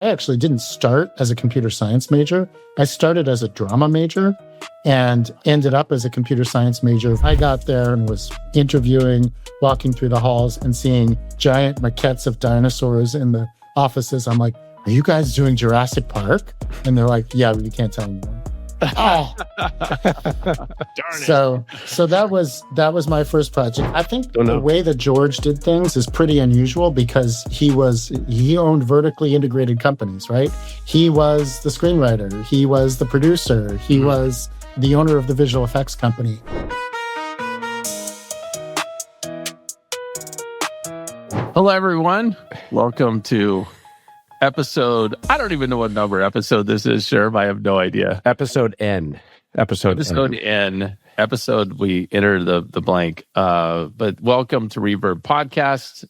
I actually didn't start as a computer science major. I started as a drama major and ended up as a computer science major. I got there and was interviewing, walking through the halls and seeing giant maquettes of dinosaurs in the offices. I'm like, are you guys doing Jurassic Park? And they're like, yeah, but you can't tell anyone. Oh. Darn it. So that was my first project. I think the way that George did things is pretty unusual because he owned vertically integrated companies, right? He was the screenwriter, he was the producer, he was the owner of the visual effects company. Hello, everyone. Welcome to episode, I don't even know what number episode this is, Sherb. I have no idea. Episode N. Episode N. Episode, we enter the blank. But welcome to Reverb Podcast.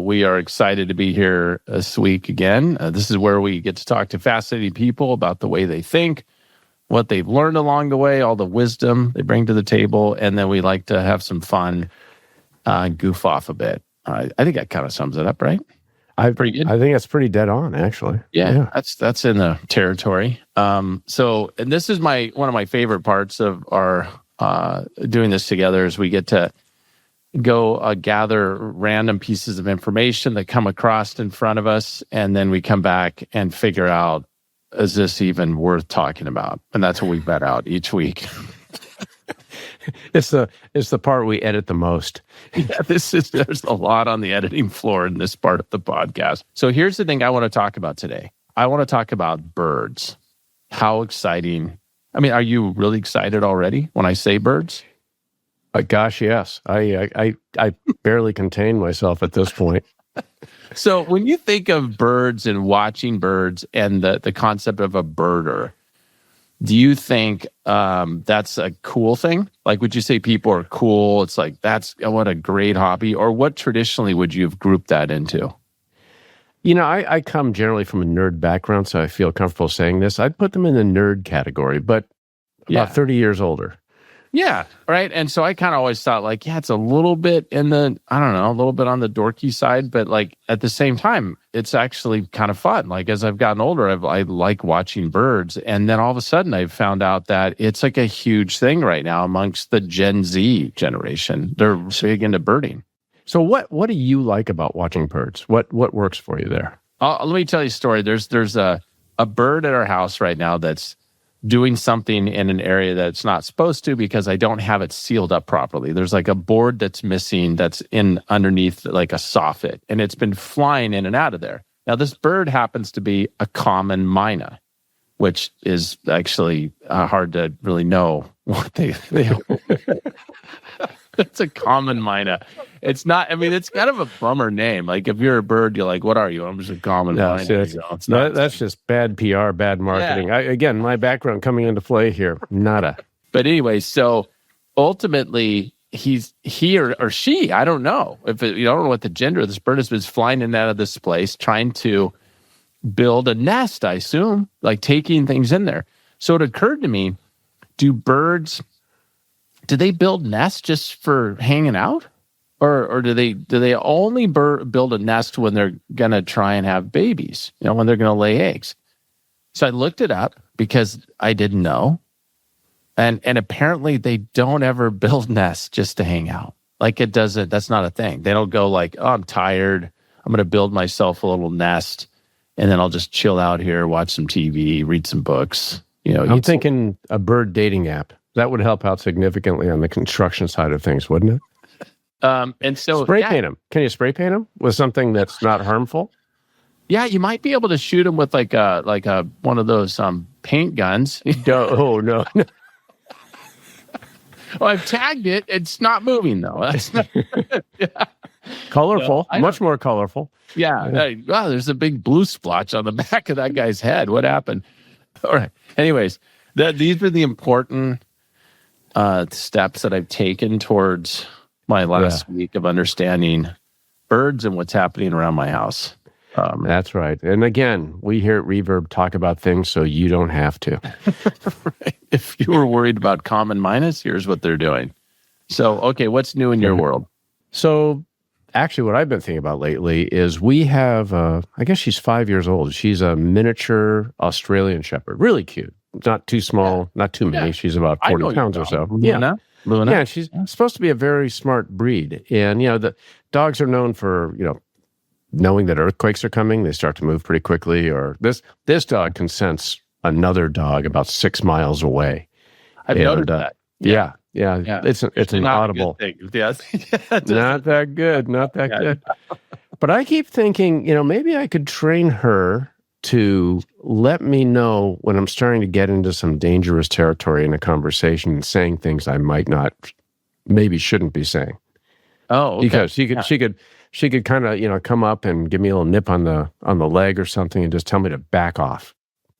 We are excited to be here this week again. This is where we get to talk to fascinating people about the way they think, what they've learned along the way, all the wisdom they bring to the table, and then we like to have some fun and goof off a bit. I think that kind of sums it up, right? Pretty good. I think that's pretty dead on, actually. Yeah. That's in the territory. And this is one of my favorite parts of our doing this together is we get to go gather random pieces of information that come across in front of us, and then we come back and figure out, is this even worth talking about? And that's what we bet out each week. It's the part we edit the most. Yeah, there's a lot on the editing floor in this part of the podcast. So here's the thing I want to talk about today. I want to talk about birds. How exciting. I mean, are you really excited already when I say birds? Gosh, yes. I barely contain myself at this point. So when you think of birds and watching birds and the concept of a birder, do you think that's a cool thing? Like, would you say people are cool? It's like, what a great hobby. Or what traditionally would you have grouped that into? You know, I come generally from a nerd background, so I feel comfortable saying this. I'd put them in the nerd category, but about 30 years older. Yeah, right. And so I kind of always thought like, it's a little bit a little bit on the dorky side, but like at the same time, it's actually kind of fun. Like as I've gotten older, I like watching birds. And then all of a sudden I've found out that it's like a huge thing right now amongst the Gen Z generation. They're big into birding. So what do you like about watching birds? What works for you there? Let me tell you a story. There's a bird at our house right now that's doing something in an area that's not supposed to because I don't have it sealed up properly. There's like a board that's missing that's in underneath like a soffit, and it's been flying in and out of there. Now, this bird happens to be a common myna, which is actually hard to really know what they It's a common myna. It's not, I mean, it's kind of a bummer name. Like if you're a bird, you're like, what are you? I'm just a common myna. It's not, that's just bad PR, bad marketing. Yeah. Again, my background coming into play here, nada. But anyway, so ultimately, he or she, I don't know. I don't know what the gender of this bird is, but it's flying in and out of this place, trying to build a nest, I assume, like taking things in there. So it occurred to me, do they build nests just for hanging out? Or do they only build a nest when they're going to try and have babies, when they're going to lay eggs? So I looked it up because I didn't know. And apparently they don't ever build nests just to hang out. Like that's not a thing. They don't go like, oh, I'm tired. I'm going to build myself a little nest and then I'll just chill out here, watch some TV, read some books. I'm thinking a bird dating app. That would help out significantly on the construction side of things, wouldn't it? And so spray paint them. Can you spray paint them with something that's not harmful? Yeah, you might be able to shoot them with like a one of those paint guns. No. Well, I've tagged it. It's not moving though. That's not, yeah. Colorful, much more colorful. Yeah. Wow, there's a big blue splotch on the back of that guy's head. What happened? All right. Anyways, these are the important steps that I've taken towards my last week of understanding birds and what's happening around my house. That's right. And again, we here at Reverb talk about things so you don't have to. Right. If you were worried about common mynas, here's what they're doing. So, okay, what's new in your world? So Actually, what I've been thinking about lately is we have, I guess she's 5 years old. She's a miniature Australian Shepherd. Really cute. Not too small, not too mini. She's about 40 pounds or so. Luna. Yeah, she's supposed to be a very smart breed. And, the dogs are known for, knowing that earthquakes are coming. They start to move pretty quickly. Or this dog can sense another dog about 6 miles away. I've noticed that. Yeah. It's an audible. Yes. Not that good. Not that good. But I keep thinking, maybe I could train her to let me know when I'm starting to get into some dangerous territory in a conversation and saying things I maybe shouldn't be saying. Oh, okay. Because she could kind of, come up and give me a little nip on the leg or something and just tell me to back off.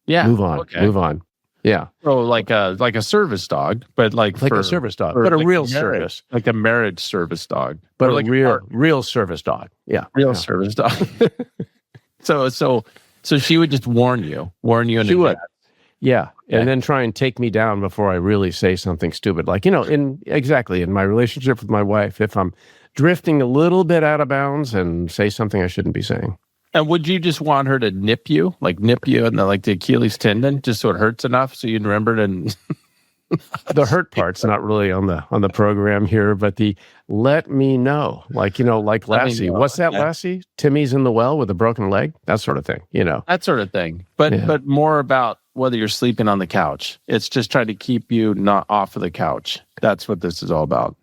Yeah. Move on. Yeah. Oh, like a service dog, but like a service dog, but a real service, like a marriage service dog, but like a real service dog. Yeah, real service dog. So she would just warn you. She would. Yeah, okay. And then try and take me down before I really say something stupid. Like in my relationship with my wife, if I'm drifting a little bit out of bounds and say something I shouldn't be saying. And would you just want her to nip you in the Achilles tendon, just so it hurts enough so you'd remember to? The hurt part's not really on the program here, but the let me know, like Lassie. What's that, Lassie? Timmy's in the well with a broken leg, that sort of thing. That sort of thing. But more about whether you're sleeping on the couch. It's just trying to keep you not off of the couch. That's what this is all about.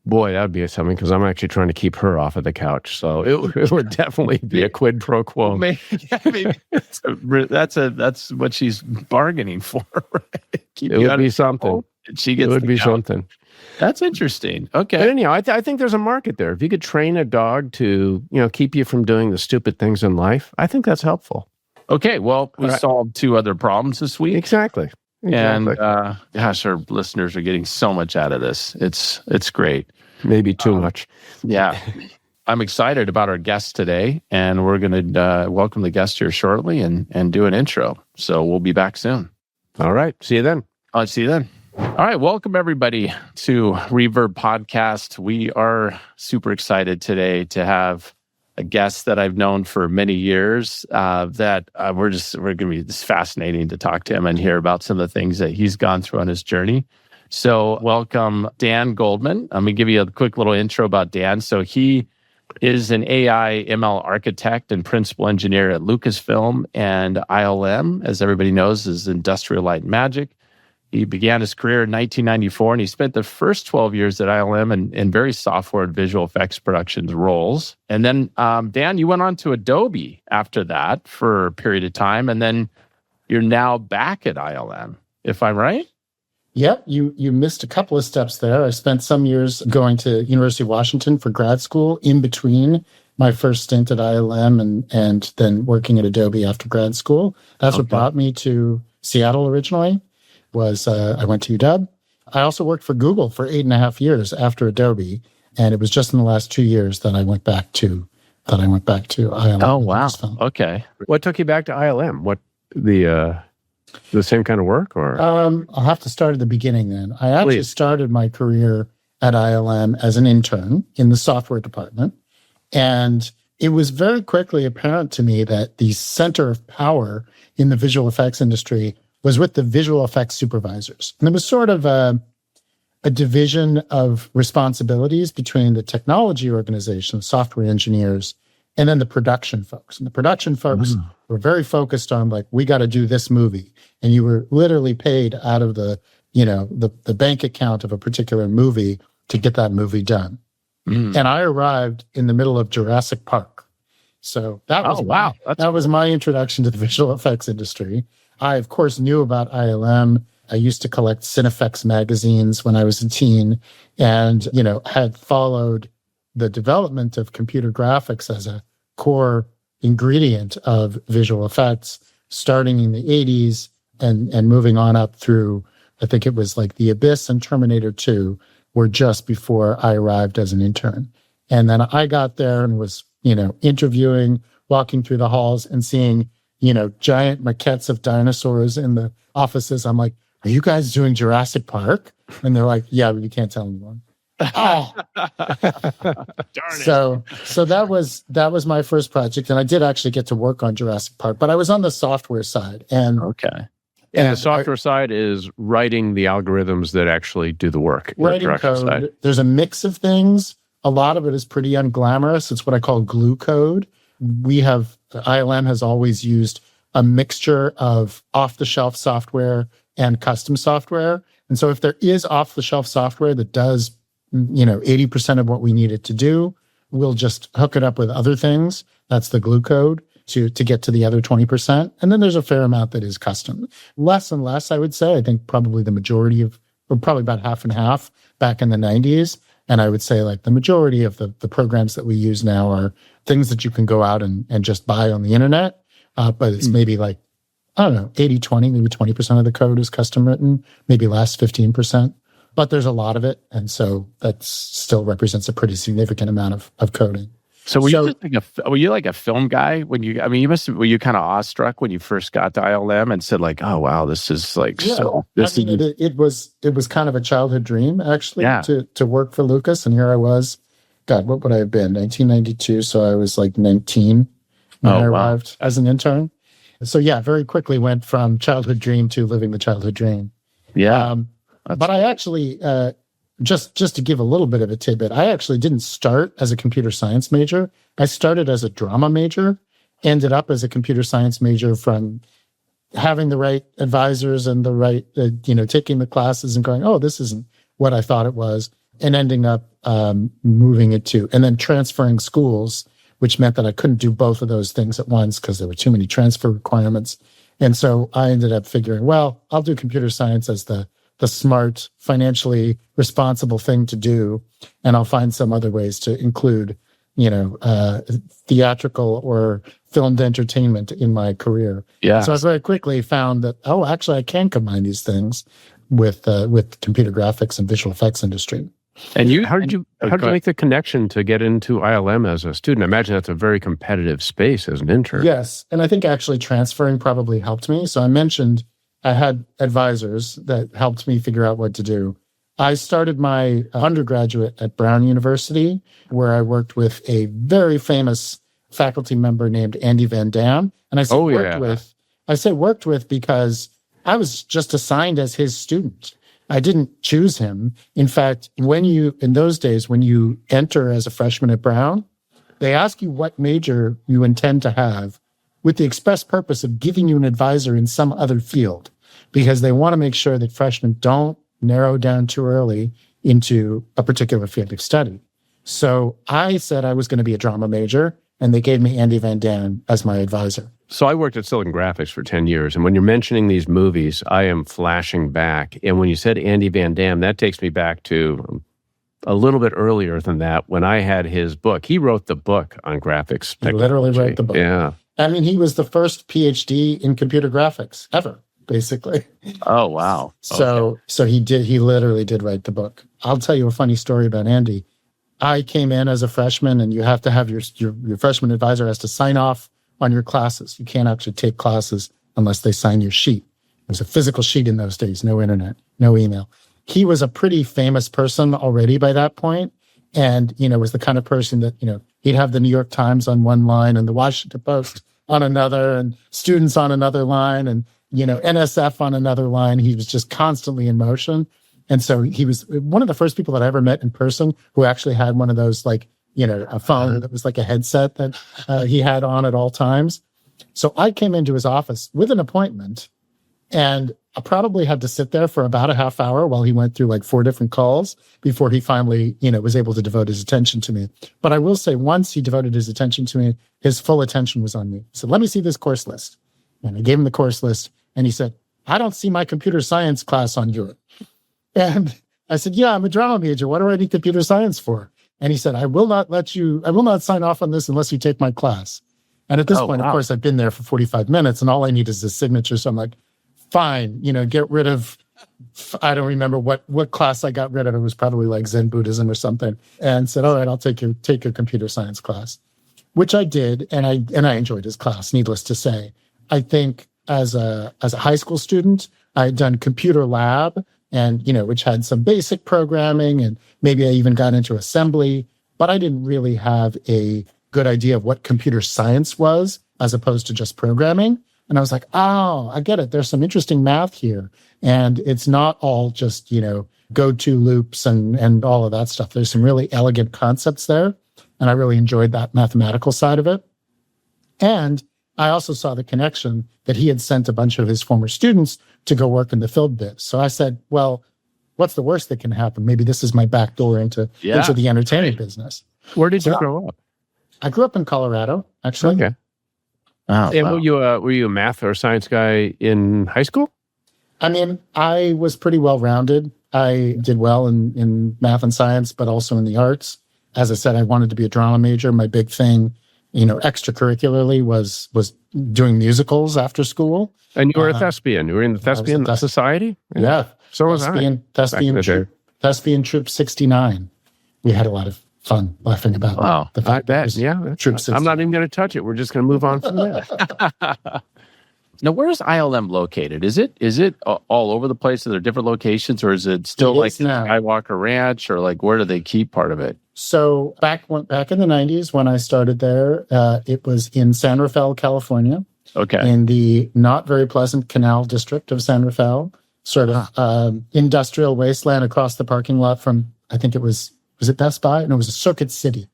Boy, that would be something, because I'm actually trying to keep her off of the couch. So it would definitely be a quid pro quo. Maybe that's what she's bargaining for, right? It would be something. She gets. It would be something. That's interesting. Okay. But anyhow, I think there's a market there. If you could train a dog to, keep you from doing the stupid things in life, I think that's helpful. Okay. Well, we solved 2 other problems this week. Exactly. And gosh, our listeners are getting so much out of this. It's great. Maybe too much. Yeah. I'm excited about our guest today, and we're going to welcome the guest here shortly and do an intro. So we'll be back soon. All right. See you then. I'll see you then. All right. Welcome, everybody, to Reverb Podcast. We are super excited today to have a guest that I've known for many years we're going to be just fascinating to talk to him and hear about some of the things that he's gone through on his journey. So welcome, Dan Goldman. I'm going to give you a quick little intro about Dan. So he is an AI ML architect and principal engineer at Lucasfilm, and ILM, as everybody knows, is Industrial Light and Magic. He began his career in 1994, and he spent the first 12 years at ILM in various software and visual effects productions roles. And then, Dan, you went on to Adobe after that for a period of time, and then you're now back at ILM, if I'm right? Yep, you missed a couple of steps there. I spent some years going to University of Washington for grad school in between my first stint at ILM and then working at Adobe after grad school. That's what brought me to Seattle originally. I went to UW. I also worked for Google for 8.5 years after Adobe, and it was just in the last 2 years that I went back to ILM. Oh wow! Okay, what took you back to ILM? What the same kind of work, or? I'll have to start at the beginning then. I actually started my career at ILM as an intern in the software department, and it was very quickly apparent to me that the center of power in the visual effects industry was with the visual effects supervisors. And there was sort of a division of responsibilities between the technology organization, software engineers, and then the production folks. And the production folks were very focused on, like, we got to do this movie. And you were literally paid out of the bank account of a particular movie to get that movie done. And I arrived in the middle of Jurassic Park. So that was my introduction to the visual effects industry. I, of course, knew about ILM. I used to collect Cinefex magazines when I was a teen and, had followed the development of computer graphics as a core ingredient of visual effects, starting in the 80s and moving on up through, I think it was like The Abyss and Terminator 2 were just before I arrived as an intern. And then I got there and was, interviewing, walking through the halls and seeing, giant maquettes of dinosaurs in the offices. I'm like, are you guys doing Jurassic Park? And they're like, yeah, but you can't tell anyone. Oh, Darn it. so that was my first project, and I did actually get to work on Jurassic Park, but I was on the software side, and Okay. And the software side is writing the algorithms that actually do the work. Writing code. There's a mix of things. A lot of it is pretty unglamorous. It's what I call glue code. ILM has always used a mixture of off-the-shelf software and custom software. And so if there is off-the-shelf software that does, 80% of what we need it to do, we'll just hook it up with other things. That's the glue code to get to the other 20%. And then there's a fair amount that is custom. Less and less, I would say. I think probably the majority or probably about half and half back in the 90s. And I would say like the majority of the programs that we use now are things that you can go out and just buy on the internet. But it's maybe like, I don't know, 80-20, maybe 20% of the code is custom written, maybe less 15%. But there's a lot of it. And so that still represents a pretty significant amount of coding. So were you like a film guy when were you kind of awestruck when you first got to ILM and said like, oh wow, this is like it was kind of a childhood dream actually to work for Lucas, and here I was. God, what would I have been? 1992, so I was like 19 when I arrived as an intern. So yeah, very quickly went from childhood dream to living the childhood dream. Yeah, but I actually. Just to give a little bit of a tidbit, I actually didn't start as a computer science major. I started as a drama major, ended up as a computer science major from having the right advisors and the right, taking the classes and going, oh, this isn't what I thought it was, and ending up moving it to, and then transferring schools, which meant that I couldn't do both of those things at once because there were too many transfer requirements. And so I ended up figuring, well, I'll do computer science as the smart, financially responsible thing to do. And I'll find some other ways to include, theatrical or filmed entertainment in my career. Yeah. So I very quickly found that, actually I can combine these things with computer graphics and visual effects industry. And how did you make the connection to get into ILM as a student? I imagine that's a very competitive space as an intern. Yes. And I think actually transferring probably helped me. So I mentioned I had advisors that helped me figure out what to do. I started my undergraduate at Brown University, where I worked with a very famous faculty member named Andy Van Dam. And I say worked with because I was just assigned as his student. I didn't choose him. In fact, in those days, when you enter as a freshman at Brown, they ask you what major you intend to have with the express purpose of giving you an advisor in some other field, because they want to make sure that freshmen don't narrow down too early into a particular field of study. So I said I was going to be a drama major, and they gave me Andy Van Dam as my advisor. So I worked at Silicon Graphics for 10 years, and when you're mentioning these movies, I am flashing back. And when you said Andy Van Dam, that takes me back to a little bit earlier than that, when I had his book. He wrote the book on graphics technology. He literally wrote the book. Yeah. I mean, he was the first PhD in computer graphics ever, basically. Oh, wow. So he literally did write the book. I'll tell you a funny story about Andy. I came in as a freshman, and you have to have your freshman advisor has to sign off on your classes. You can't actually take classes unless they sign your sheet. It was a physical sheet in those days, no internet, no email. He was a pretty famous person already by that point, and, was the kind of person that, he'd have the New York Times on one line and the Washington Post on another, and students on another line, and, NSF on another line. He was just constantly in motion. And so he was one of the first people that I ever met in person who actually had one of those, like, a phone that was like a headset that he had on at all times. So I came into his office with an appointment, and I probably had to sit there for about a half hour while he went through like 4 different calls before he finally, was able to devote his attention to me. But I will say, once he devoted his attention to me, his full attention was on me. He said, let me see this course list. And I gave him the course list, and he said, I don't see my computer science class on your. And I said, yeah, I'm a drama major. What do I need computer science for? And he said, I will not sign off on this unless you take my class. And at this point, of course, I've been there for 45 minutes, and all I need is a signature. So I'm like, fine, get rid of, I don't remember what class I got rid of. It was probably like Zen Buddhism or something. And said, all right, I'll take your computer science class, which I did. And I enjoyed his class, needless to say. I think as a high school student, I had done computer lab, and, which had some basic programming, and maybe I even got into assembly, but I didn't really have a good idea of what computer science was as opposed to just programming. And I was like, oh, I get it. There's some interesting math here. And it's not all just, go-to loops and all of that stuff. There's some really elegant concepts there. And I really enjoyed that mathematical side of it. And I also saw the connection that he had sent a bunch of his former students to go work in the film biz. So I said, well, what's the worst that can happen? Maybe this is my back door into the entertainment business. Where did you grow up? I grew up in Colorado, actually. Okay. Oh, And wow. were you a math or science guy in high school? I mean, I was pretty well-rounded. I did well in math and science, but also in the arts. As I said, I wanted to be a drama major. My big thing, extracurricularly was doing musicals after school. And you were a thespian. You were in the thespian society? Yeah. So was Thespian Troop 69. We had a lot of fun laughing about the fact I bet. that it was Yeah. Troop 69. I'm not even going to touch it. We're just going to move on from there. Now, where's ILM located? Is it all over the place? Are there different locations, or is it still It is now. Skywalker Ranch, or like where do they keep part of it? So back in the 90s when I started there, it was in San Rafael, California, Okay. in the not very pleasant Canal District of San Rafael, sort of industrial wasteland across the parking lot from, I think was it Best Buy? No, it was Circuit City.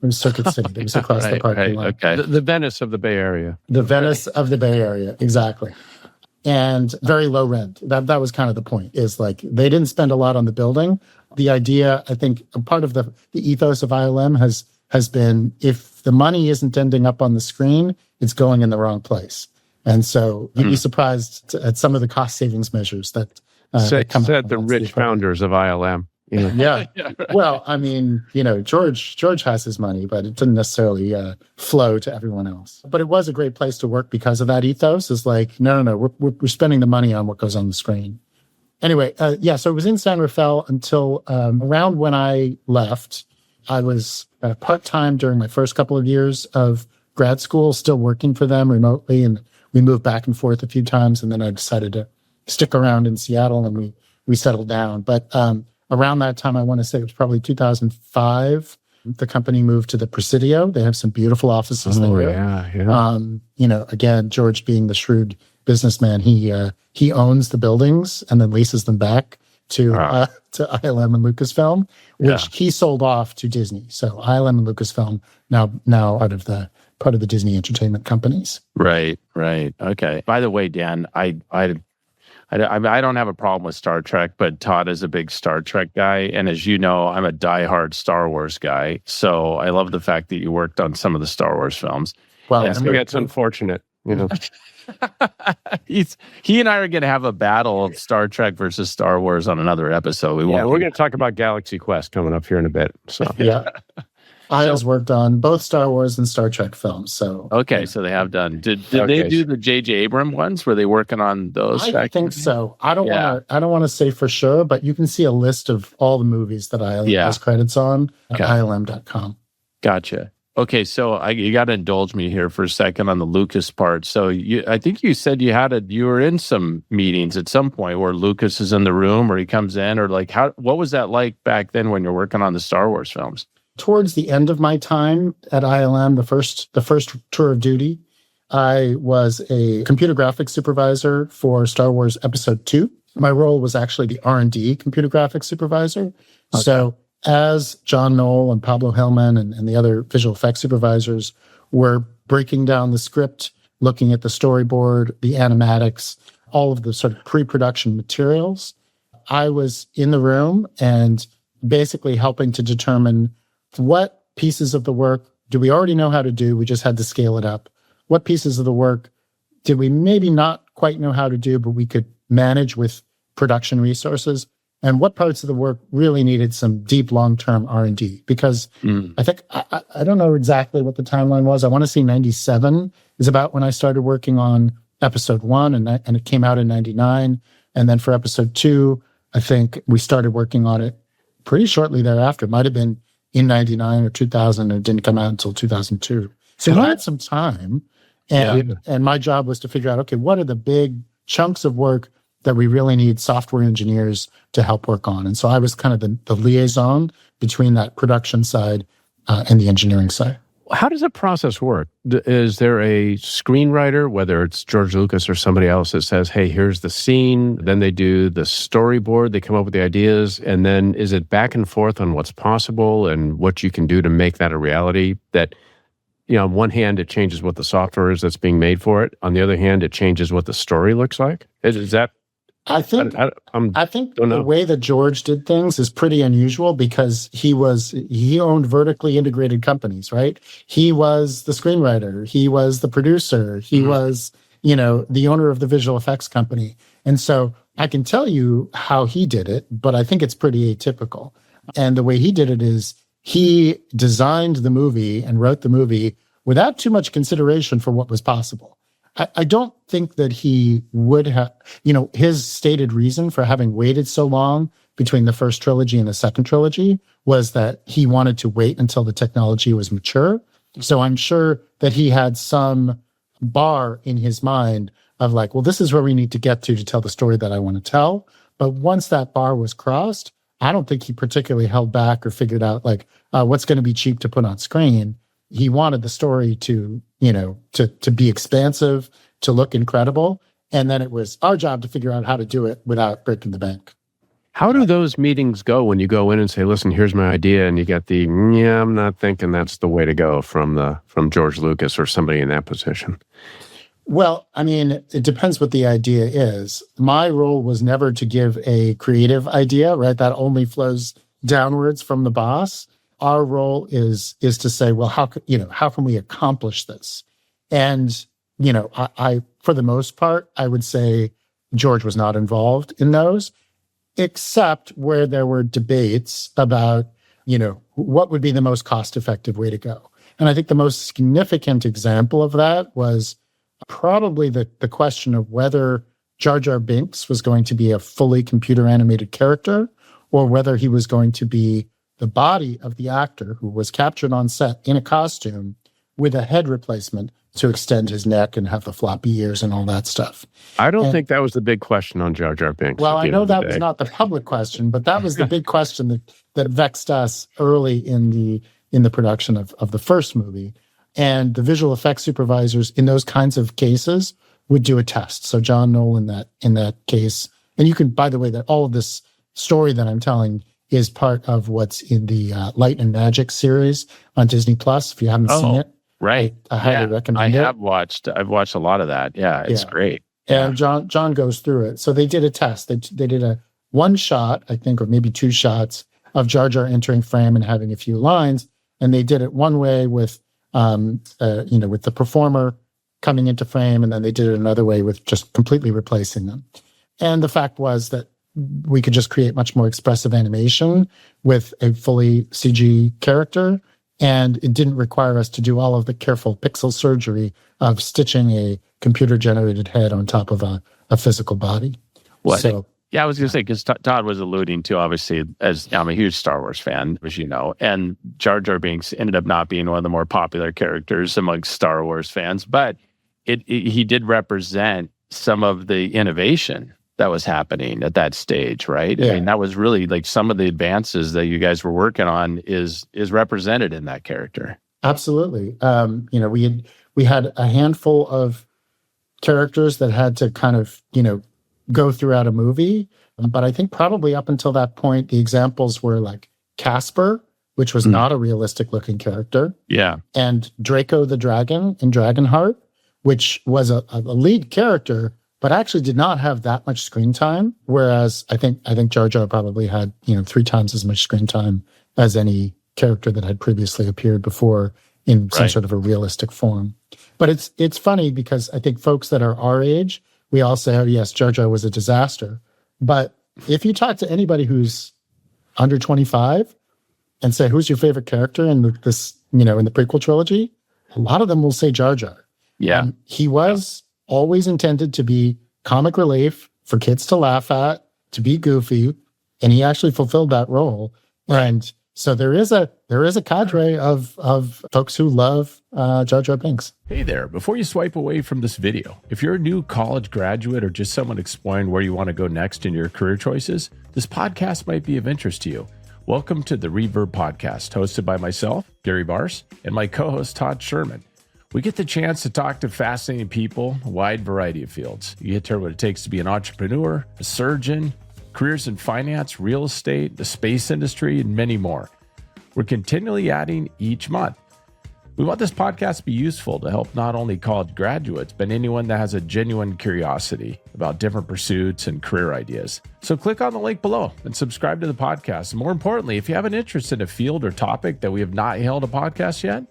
It was Circuit City. It was across the parking lot. Okay. The Venice of the Bay Area. The Venice of the Bay Area, exactly. And very low rent. That was kind of the point, is like they didn't spend a lot on the building. The idea, I think, a part of the ethos of ILM has been, if the money isn't ending up on the screen, it's going in the wrong place. And so you'd be surprised at some of the cost savings measures that come said the rich founders of ILM. Yeah. Well, I mean, George has his money, but it didn't necessarily flow to everyone else. But it was a great place to work because of that ethos. It's like, no, we're spending the money on what goes on the screen. Anyway, so it was in San Rafael until around when I left. I was part-time during my first couple of years of grad school, still working for them remotely. And we moved back and forth a few times. And then I decided to stick around in Seattle, and we settled down. But around that time, I want to say it was probably 2005, the company moved to the Presidio. They have some beautiful offices there. Yeah. Again, George being the shrewd businessman, he owns the buildings and then leases them back to ILM and Lucasfilm, which he sold off to Disney. So ILM and Lucasfilm now part of the Disney Entertainment companies. Right. Okay. By the way, Dan, I don't have a problem with Star Trek, but Todd is a big Star Trek guy. And as you know, I'm a diehard Star Wars guy. So I love the fact that you worked on some of the Star Wars films. Well, It's unfortunate, He and I are going to have a battle of Star Trek versus Star Wars on another episode. We're going to talk about Galaxy Quest coming up here in a bit. So yeah. I has worked on both Star Wars and Star Trek films. So so they have done. Did they do the J.J. Abrams ones? Were they working on those? I think so. I don't want to say for sure, but you can see a list of all the movies that ILM has credits on at ilm.com. Gotcha. Okay, so you got to indulge me here for a second on the Lucas part. So I think you said you were in some meetings at some point where Lucas is in the room or he comes in, or like what was that like back then when you're working on the Star Wars films? Towards the end of my time at ILM, the first tour of duty, I was a computer graphics supervisor for Star Wars Episode 2. My role was actually the R&D computer graphics supervisor. Okay. So as John Knoll and Pablo Hellman and the other visual effects supervisors were breaking down the script, looking at the storyboard, the animatics, all of the sort of pre-production materials, I was in the room and basically helping to determine what pieces of the work do we already know how to do? We just had to scale it up. What pieces of the work did we maybe not quite know how to do, but we could manage with production resources? And what parts of the work really needed some deep long-term R&D? Because I think, I don't know exactly what the timeline was. I want to say 97 is about when I started working on Episode 1, and it came out in 99. And then for Episode 2, I think we started working on it pretty shortly thereafter. It might have been in 99 or 2000, and it didn't come out until 2002. So I had some time, and my job was to figure out, okay, what are the big chunks of work that we really need software engineers to help work on. And so I was kind of the liaison between that production side and the engineering side. How does the process work? Is there a screenwriter, whether it's George Lucas or somebody else, that says, hey, here's the scene, then they do the storyboard, they come up with the ideas, and then is it back and forth on what's possible and what you can do to make that a reality? That, on one hand, it changes what the software is that's being made for it. On the other hand, it changes what the story looks like. Is that... I think the way that George did things is pretty unusual because he owned vertically integrated companies, right? He was the screenwriter, he was the producer, he was, the owner of the visual effects company. And so I can tell you how he did it, but I think it's pretty atypical. And the way he did it is he designed the movie and wrote the movie without too much consideration for what was possible. I don't think that he would have, his stated reason for having waited so long between the first trilogy and the second trilogy was that he wanted to wait until the technology was mature. So I'm sure that he had some bar in his mind of like, well, this is where we need to get to tell the story that I want to tell. But once that bar was crossed, I don't think he particularly held back or figured out like what's going to be cheap to put on screen. He wanted the story to be expansive, to look incredible. And then it was our job to figure out how to do it without breaking the bank. How do those meetings go when you go in and say, listen, here's my idea, and you get I'm not thinking that's the way to go from George Lucas or somebody in that position? Well, I mean, it depends what the idea is. My role was never to give a creative idea, right? That only flows downwards from the boss. Our role is to say, well, how can we accomplish this? And, I for the most part, I would say George was not involved in those, except where there were debates about, what would be the most cost-effective way to go. And I think the most significant example of that was probably the question of whether Jar Jar Binks was going to be a fully computer animated character or whether he was going to be the body of the actor who was captured on set in a costume with a head replacement to extend his neck and have the floppy ears and all that stuff. I don't think that was the big question on Jar Jar Binks. Well, I know that was not the public question, but that was the big question that vexed us early in the production of the first movie. And the visual effects supervisors in those kinds of cases would do a test. So John Knoll in that case, and you can, by the way, that all of this story that I'm telling is part of what's in the Light and Magic series on Disney Plus. If you haven't seen it, right, I highly recommend it. I've watched a lot of that. Yeah, it's great. And John goes through it. So they did a test. They did a one shot, I think, or maybe two shots of Jar Jar entering frame and having a few lines. And they did it one way with with the performer coming into frame, and then they did it another way with just completely replacing them. And the fact was that we could just create much more expressive animation with a fully CG character. And it didn't require us to do all of the careful pixel surgery of stitching a computer-generated head on top of a physical body. Well, I was going to say, because Todd was alluding to, obviously, as I'm a huge Star Wars fan, as you know, and Jar Jar Binks ended up not being one of the more popular characters amongst Star Wars fans, but he did represent some of the innovation that was happening at that stage, right? Yeah. I mean, that was really like some of the advances that you guys were working on is represented in that character. Absolutely. We had a handful of characters that had to kind of, go throughout a movie. But I think probably up until that point, the examples were like Casper, which was not a realistic looking character. Yeah. And Draco the Dragon in Dragonheart, which was a lead character, but actually did not have that much screen time. Whereas I think Jar Jar probably had, 3 times as much screen time as any character that had previously appeared before in some sort of a realistic form. But it's funny because I think folks that are our age, we all say, oh yes, Jar Jar was a disaster. But if you talk to anybody who's under 25 and say, who's your favorite character in in the prequel trilogy? A lot of them will say Jar Jar. Yeah. He was always intended to be comic relief for kids to laugh at, to be goofy, and he actually fulfilled that role. And So there is a cadre of folks who love Jar Jar Binks. Hey there, before you swipe away from this video, if you're a new college graduate or just someone exploring where you want to go next in your career choices, this podcast might be of interest to you. Welcome to the Reverb podcast, hosted by myself, Gary Bars, and my co-host, Todd Sherman. We get the chance to talk to fascinating people, a wide variety of fields. You get to hear what it takes to be an entrepreneur, a surgeon, careers in finance, real estate, the space industry, and many more. We're continually adding each month. We want this podcast to be useful to help not only college graduates, but anyone that has a genuine curiosity about different pursuits and career ideas. So click on the link below and subscribe to the podcast. And more importantly, if you have an interest in a field or topic that we have not held a podcast yet,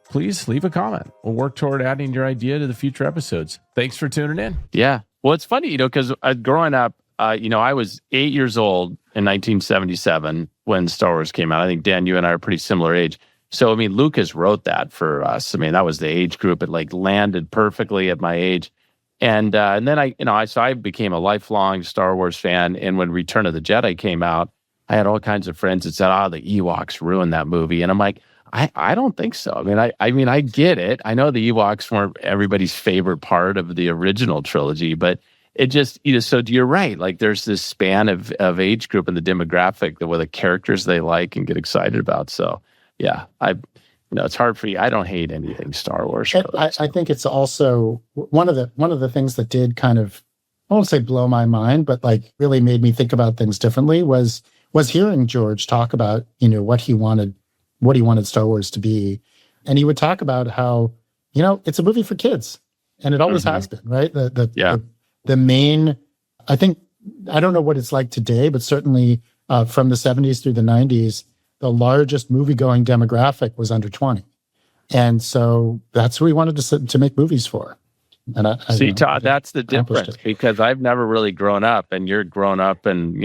please leave a comment. We'll work toward adding your idea to the future episodes. Thanks for tuning in. Yeah. Well, it's funny, because growing up, I was 8 years old in 1977 when Star Wars came out. I think, Dan, you and I are pretty similar age. So, Lucas wrote that for us. That was the age group. It landed perfectly at my age. And then I became a lifelong Star Wars fan. And when Return of the Jedi came out, I had all kinds of friends that said, the Ewoks ruined that movie. And I'm like, I don't think so. I get it. I know the Ewoks weren't everybody's favorite part of the original trilogy, but it just, so you're right. There's this span of age group and the demographic with the characters they like and get excited about. So yeah, it's hard for you. I don't hate anything Star Wars. I think it's also one of the things that did kind of, I won't say blow my mind, but really made me think about things differently was hearing George talk about, what he wanted Star Wars to be. And he would talk about how, it's a movie for kids. And it always has been, right? The main, I think, I don't know what it's like today, but certainly from the 70s through the 90s, the largest movie-going demographic was under 20. And so that's who we wanted to make movies for. And See, Todd, that's the difference, because I've never really grown up, and you're grown up and,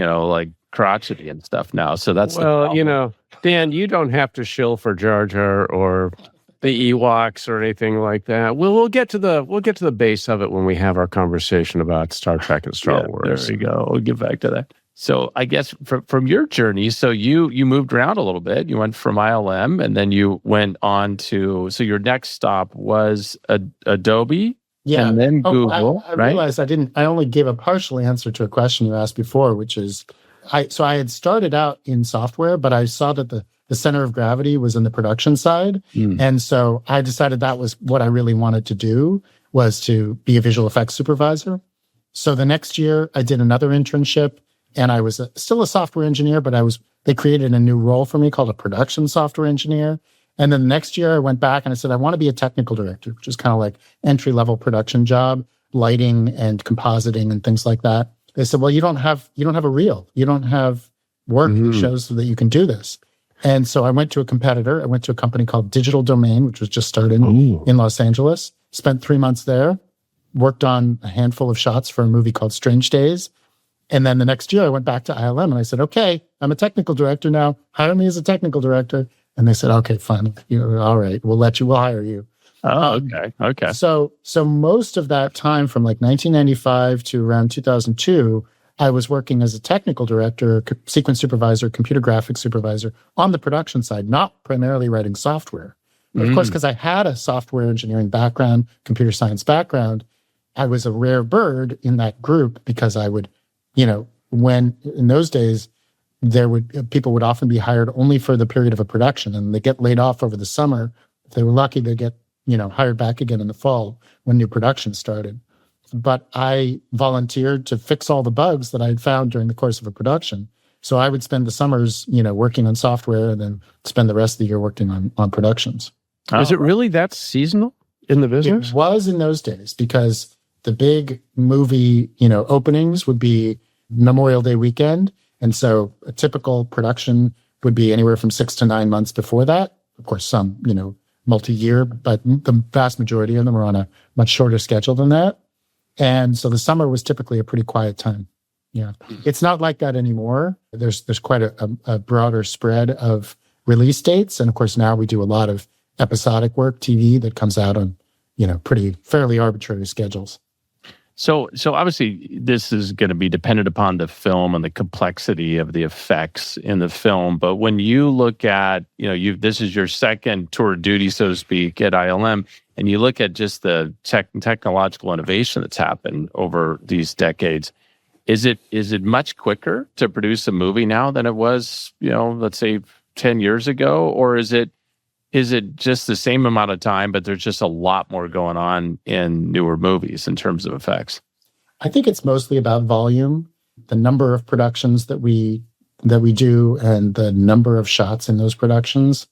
crotchety and stuff now. So that's Dan, you don't have to shill for Jar Jar or the Ewoks or anything like that. We'll get to the base of it when we have our conversation about Star Trek and Star Wars. There we go. We'll get back to that. So I guess from your journey, so you moved around a little bit. You went from ILM, and then you went on to, so your next stop was Adobe. Yeah. And then Google, I right? realized I only gave a partial answer to a question you asked before, which is, I had started out in software, but I saw that the center of gravity was in the production side. And so I decided that was what I really wanted to do, was to be a visual effects supervisor. So the next year I did another internship, and I was still a software engineer, but they created a new role for me called a production software engineer. And then the next year I went back and I said, I want to be a technical director, which is kind of like entry-level production job, lighting and compositing and things like that. They said, well, you don't have a reel. You don't have work that shows that you can do this. And so I went to a competitor. I went to a company called Digital Domain, which was just started in Los Angeles. Spent 3 months there, worked on a handful of shots for a movie called Strange Days. And then the next year I went back to ILM and I said, okay, I'm a technical director now. Hire me as a technical director. And they said, okay, fine. All right, we'll hire you. Oh, okay. So most of that time from 1995 to around 2002, I was working as a technical director, sequence supervisor, computer graphics supervisor on the production side, not primarily writing software. But of course, because I had a software engineering background, computer science background, I was a rare bird in that group, because I would, when in those days, people would often be hired only for the period of a production, and they get laid off over the summer. If they were lucky, they get hired back again in the fall when new production started. But I volunteered to fix all the bugs that I had found during the course of a production. So I would spend the summers, working on software, and then spend the rest of the year working on productions. Is it really that seasonal in the business? It was in those days, because the big movie, openings would be Memorial Day weekend. And so a typical production would be anywhere from 6 to 9 months before that. Of course, some, multi-year, but the vast majority of them are on a much shorter schedule than that. And so the summer was typically a pretty quiet time. Yeah. It's not like that anymore. There's quite a broader spread of release dates. And of course, now we do a lot of episodic work, TV, that comes out on, fairly arbitrary schedules. So obviously this is going to be dependent upon the film and the complexity of the effects in the film. But when you look at, this is your second tour of duty, so to speak, at ILM, and you look at just the technological innovation that's happened over these decades, is it much quicker to produce a movie now than it was, let's say 10 years ago? Or is it just the same amount of time, but there's just a lot more going on in newer movies in terms of effects? I think it's mostly about volume, the number of productions that we do, and the number of shots in those productions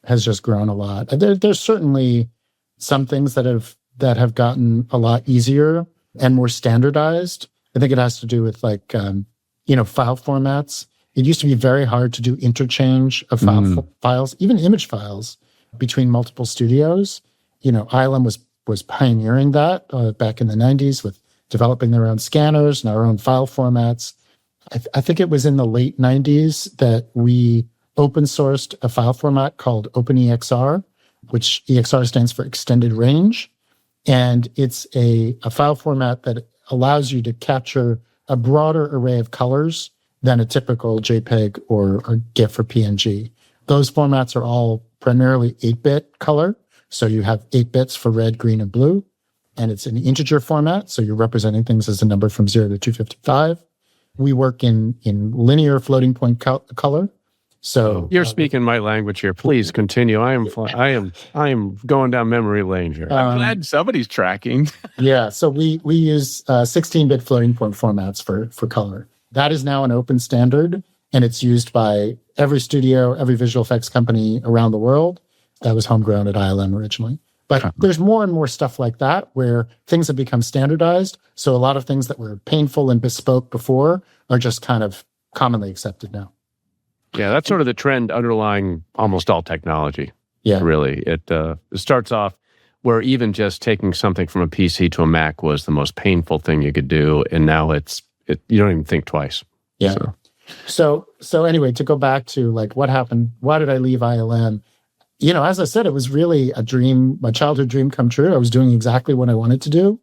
has just grown a lot. There's certainly some things that have gotten a lot easier and more standardized. I think it has to do with file formats. It used to be very hard to do interchange of files, even image files, between multiple studios. ILM was pioneering that back in the 90s with developing their own scanners and our own file formats. I think it was in the late 90s that we open sourced a file format called OpenEXR, which EXR stands for Extended Range. And it's a file format that allows you to capture a broader array of colors than a typical JPEG or GIF or PNG. Those formats are all primarily 8-bit color. So you have 8 bits for red, green, and blue. And it's an integer format. So you're representing things as a number from 0 to 255. We work in linear floating point color. So you're speaking my language here. Please continue. I am going down memory lane here. I'm glad somebody's tracking. Yeah. So we use 16-bit floating point formats for color. That is now an open standard, and it's used by every studio, every visual effects company around the world. That was homegrown at ILM originally. But there's more and more stuff like that where things have become standardized. So a lot of things that were painful and bespoke before are just kind of commonly accepted now. Yeah, that's sort of the trend underlying almost all technology. Yeah. Really. It starts off where even just taking something from a PC to a Mac was the most painful thing you could do. And now you don't even think twice. Yeah. So anyway, to go back to what happened, why did I leave ILM? As I said, it was really a dream, my childhood dream come true. I was doing exactly what I wanted to do.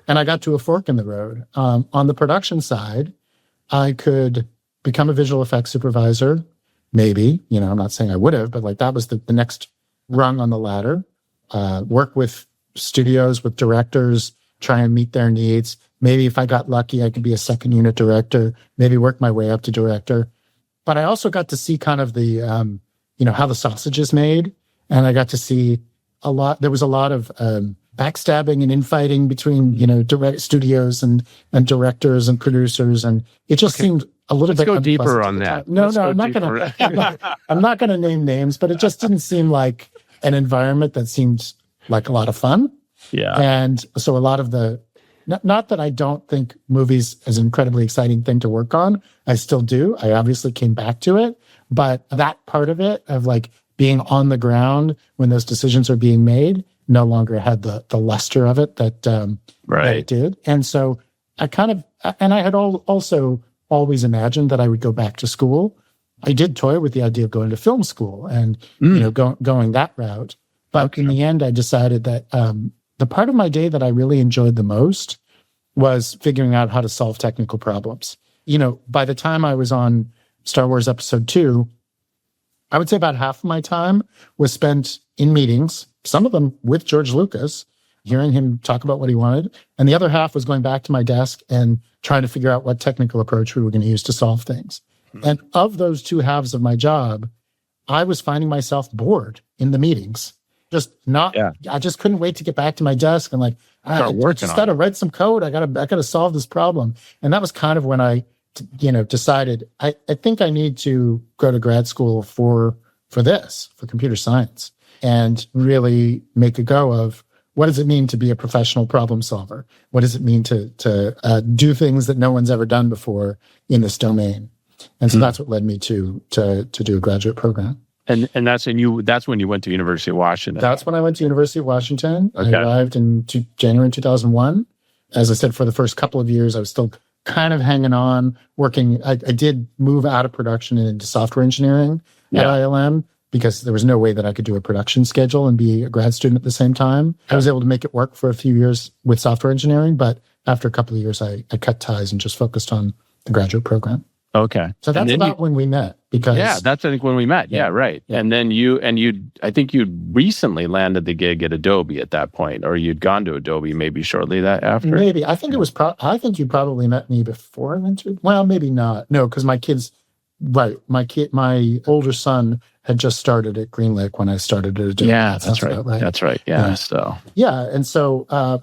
And I got to a fork in the road. On the production side, I could become a visual effects supervisor. Maybe, I'm not saying I would have, but that was the next rung on the ladder. Work with studios, with directors, try and meet their needs. Maybe if I got lucky, I could be a second unit director, maybe work my way up to director. But I also got to see kind of the, how the sausage is made. And I got to see there was a lot of backstabbing and infighting between, direct studios and directors and producers. And it just seemed a little bit. Let's go deeper on that. No, I'm not going to name names, but it just didn't seem like an environment that seemed like a lot of fun. Yeah. And so a lot of not that I don't think movies is an incredibly exciting thing to work on. I still do. I obviously came back to it, but that part of it of being on the ground when those decisions are being made no longer had the luster of it that it did. And so I had also always imagined that I would go back to school. I did toy with the idea of going to film school and going that route. But in the end, I decided that the part of my day that I really enjoyed the most was figuring out how to solve technical problems. By the time I was on Star Wars Episode 2, I would say about half of my time was spent in meetings, some of them with George Lucas, hearing him talk about what he wanted. And the other half was going back to my desk and trying to figure out what technical approach we were going to use to solve things. And of those two halves of my job, I was finding myself bored in the meetings. I just couldn't wait to get back to my desk and I just got to write some code. I got to solve this problem. And that was kind of when I, decided I think I need to go to grad school for computer science and really make a go of what does it mean to be a professional problem solver? What does it mean to do things that no one's ever done before in this domain? And so that's what led me to do a graduate program. And that's when you went to University of Washington. That's when I went to University of Washington. Okay. I arrived in January 2001. As I said, for the first couple of years, I was still kind of hanging on, working. I did move out of production and into software engineering at ILM because there was no way that I could do a production schedule and be a grad student at the same time. I was able to make it work for a few years with software engineering, but after a couple of years, I cut ties and just focused on the graduate program. Okay. So that's about when we met. Because that's I think when we met. Yeah, right. Yeah. And then I think you'd recently landed the gig at Adobe at that point, or you'd gone to Adobe maybe shortly that after. Maybe. I think it was. I think you probably met me before I went to. Well, maybe not. No, because my kids. Right. My older son had just started at Green Lake when I started at Adobe. Yeah, that's right. That's right. Yeah. So. Yeah, and so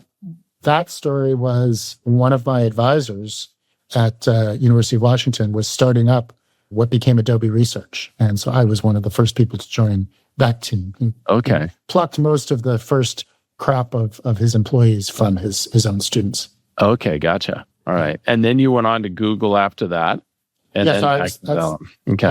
that story was one of my advisors at University of Washington was starting up what became Adobe Research. And so I was one of the first people to join that team. Okay. He plucked most of the first crop of his employees from his own students. Okay, gotcha. All right. And then you went on to Google after that. And so I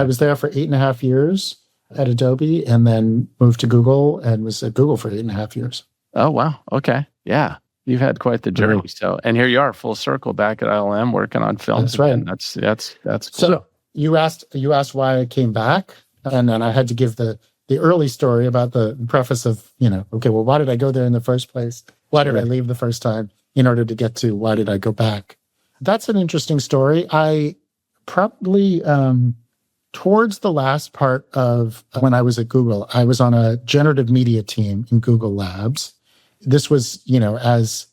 was there for 8.5 years at Adobe and then moved to Google and was at Google for 8.5 years. Oh, wow. Okay. Yeah. You've had quite the journey. So, and here you are, full circle, back at ILM, working on film. That's right. That's cool. So you asked why I came back, and then I had to give the early story about the preface of okay, well, why did I go there in the first place? Why did I leave the first time? In order to get to why did I go back? That's an interesting story. I probably towards the last part of when I was at Google, I was on a generative media team in Google Labs. This was, as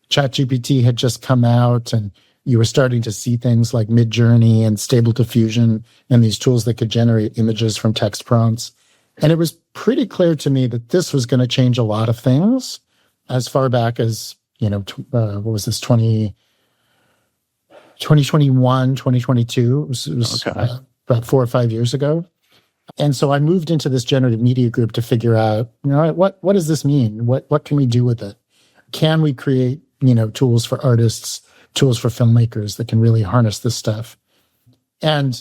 ChatGPT had just come out and you were starting to see things like Midjourney and Stable Diffusion and these tools that could generate images from text prompts. And it was pretty clear to me that this was going to change a lot of things as far back as, what was this, 2021, 2022. It was about 4 or 5 years ago. And so I moved into this generative media group to figure out, what does this mean? What can we do with it? Can we create, tools for artists, tools for filmmakers that can really harness this stuff? And,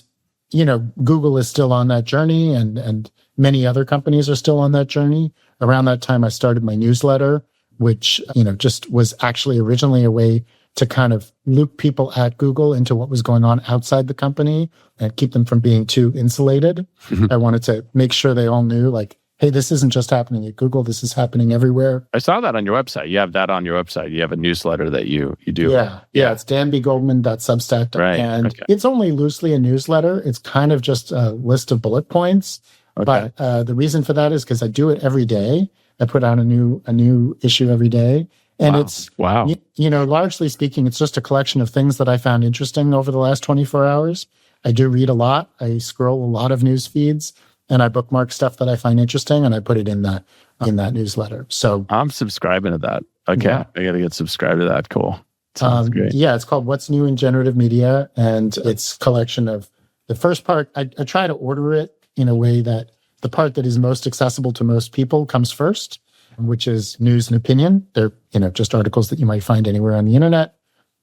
Google is still on that journey and many other companies are still on that journey. Around that time, I started my newsletter, which, just was actually originally a way to kind of loop people at Google into what was going on outside the company and keep them from being too insulated. I wanted to make sure they all knew, hey, this isn't just happening at Google. This is happening everywhere. I saw that on your website. You have that on your website. You have a newsletter that you do. Yeah. It's danbgoldman.substack. Right. And it's only loosely a newsletter. It's kind of just a list of bullet points. Okay. But the reason for that is because I do it every day. I put out a new issue every day. And it's, largely speaking, it's just a collection of things that I found interesting over the last 24 hours. I do read a lot. I scroll a lot of news feeds and I bookmark stuff that I find interesting and I put it in that newsletter. So I'm subscribing to that. Okay. Yeah. I got to get subscribed to that. Cool. Sounds great. Yeah. It's called What's New in Generative Media. And it's a collection of the first part. I try to order it in a way that the part that is most accessible to most people comes first, which is news and opinion. They're, just articles that you might find anywhere on the internet.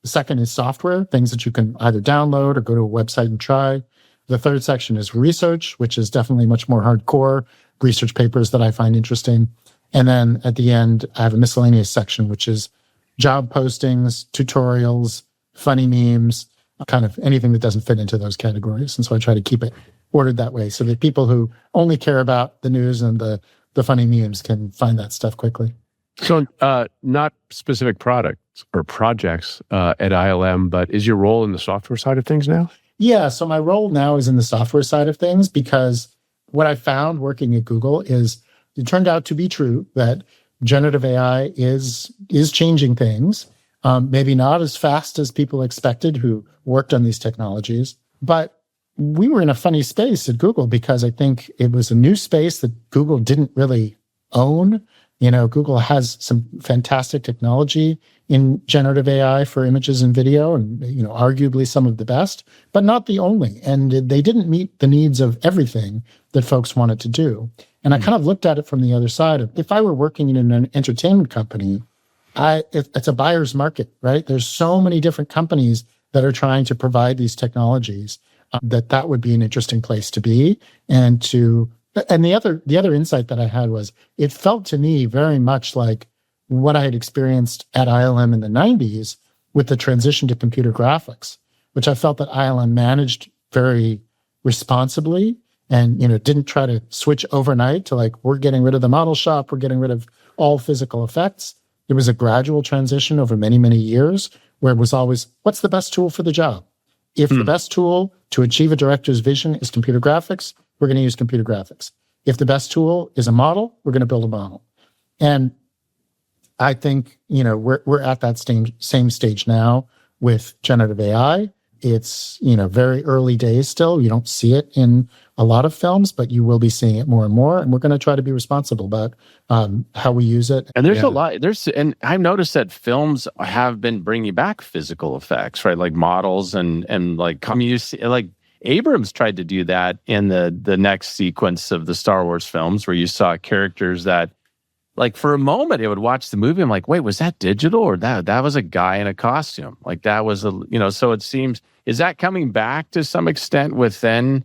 The second is software, things that you can either download or go to a website and try. The third section is research, which is definitely much more hardcore, research papers that I find interesting. And then at the end, I have a miscellaneous section, which is job postings, tutorials, funny memes, kind of anything that doesn't fit into those categories. And so I try to keep it ordered that way so that people who only care about the news and the funny memes can find that stuff quickly. So not specific products or projects at ILM, but is your role in the software side of things now? Yeah, so my role now is in the software side of things because what I found working at Google is it turned out to be true that generative AI is changing things, maybe not as fast as people expected who worked on these technologies, but we were in a funny space at Google because I think it was a new space that Google didn't really own. Google has some fantastic technology in generative AI for images and video and, arguably some of the best, but not the only. And they didn't meet the needs of everything that folks wanted to do. And I kind of looked at it from the other side of, if I were working in an entertainment company, it's a buyer's market, right? There's so many different companies that are trying to provide these technologies that would be an interesting place to be. And the other insight that I had was it felt to me very much like what I had experienced at ILM in the 90s with the transition to computer graphics, which I felt that ILM managed very responsibly and, didn't try to switch overnight to we're getting rid of the model shop, we're getting rid of all physical effects. It was a gradual transition over many, many years where it was always, what's the best tool for the job? If the best tool to achieve a director's vision is computer graphics, we're going to use computer graphics. If the best tool is a model, we're going to build a model. And I think, we're at that same stage now with generative AI. It's, very early days still. You don't see it in a lot of films, but you will be seeing it more and more. And we're going to try to be responsible about how we use it. And there's a lot. And I've noticed that films have been bringing back physical effects, right? Like models and like, you see, like Abrams tried to do that in the next sequence of the Star Wars films, where you saw characters that, like, for a moment, I would watch the movie. I'm like, wait, was that digital, or that was a guy in a costume? Like, that was so it seems, is that coming back to some extent within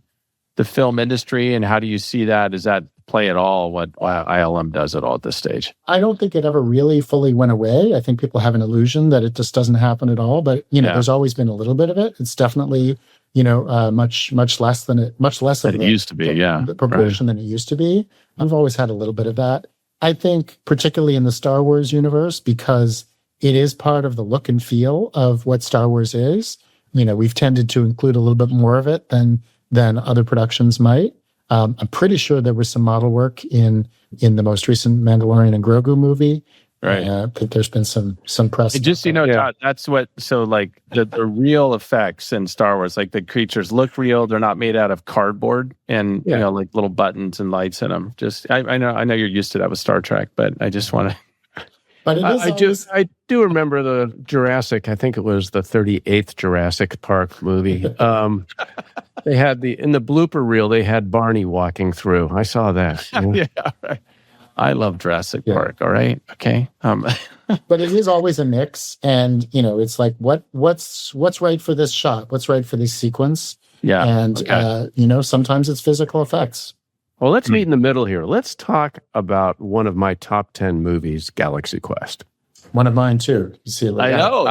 the film industry? And how do you see that? Does that play at all what ILM does at all at this stage? I don't think it ever really fully went away. I think people have an illusion that it just doesn't happen at all. But, there's always been a little bit of it. It's definitely, much less than it used to be. The proportion than it used to be. I've always had a little bit of that. I think particularly in the Star Wars universe, because it is part of the look and feel of what Star Wars is, we've tended to include a little bit more of it than other productions might. I'm pretty sure there was some model work in the most recent Mandalorian and Grogu movie. Right. I think there's been some press. Just, Todd, that's what, so like the real effects in Star Wars, like the creatures look real. They're not made out of cardboard and, like little buttons and lights in them. Just, I know you're used to that with Star Trek, but I just want to. But it is I do remember the Jurassic, I think it was the 38th Jurassic Park movie. They had in the blooper reel, they had Barney walking through. I saw that. Yeah, right. I love Jurassic Park. All right. Okay. But it is always a mix. And, it's like, what's right for this shot? What's right for this sequence? Yeah. And, sometimes it's physical effects. Well, let's meet in the middle here. Let's talk about one of my top 10 movies, Galaxy Quest. One of mine too. You see, I know.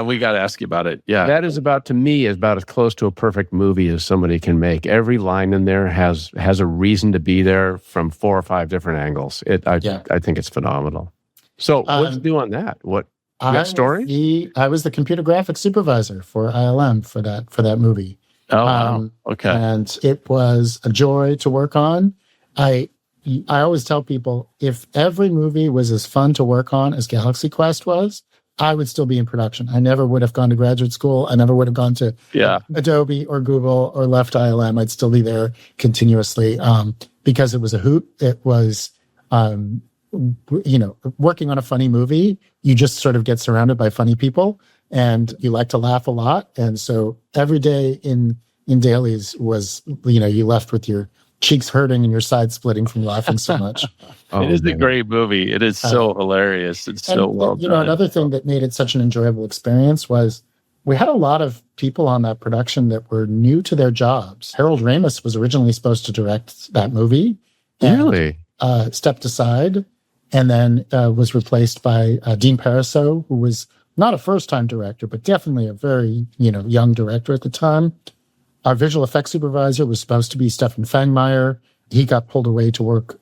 We got to ask you about it. Yeah, that is to me about as close to a perfect movie as somebody can make. Every line in there has a reason to be there from 4 or 5 different angles. I think it's phenomenal. So let's do on that. What story? I was the computer graphics supervisor for ILM for that movie. Oh, wow. Okay. And it was a joy to work on. I always tell people, if every movie was as fun to work on as Galaxy Quest was, I would still be in production. I never would have gone to graduate school. I never would have gone to Adobe or Google or left ILM. I'd still be there continuously because it was a hoot. It was, working on a funny movie. You just sort of get surrounded by funny people and you like to laugh a lot. And so every day in dailies was, you left with your cheeks hurting and your side splitting from laughing so much. It is a great movie. It is so hilarious. It's so well done. Another thing that made it such an enjoyable experience was we had a lot of people on that production that were new to their jobs. Harold Ramis was originally supposed to direct that movie. Really? Stepped aside and then was replaced by Dean Pariseau, who was not a first-time director, but definitely a very, young director at the time. Our visual effects supervisor was supposed to be Stefan Fangmeyer. He got pulled away to work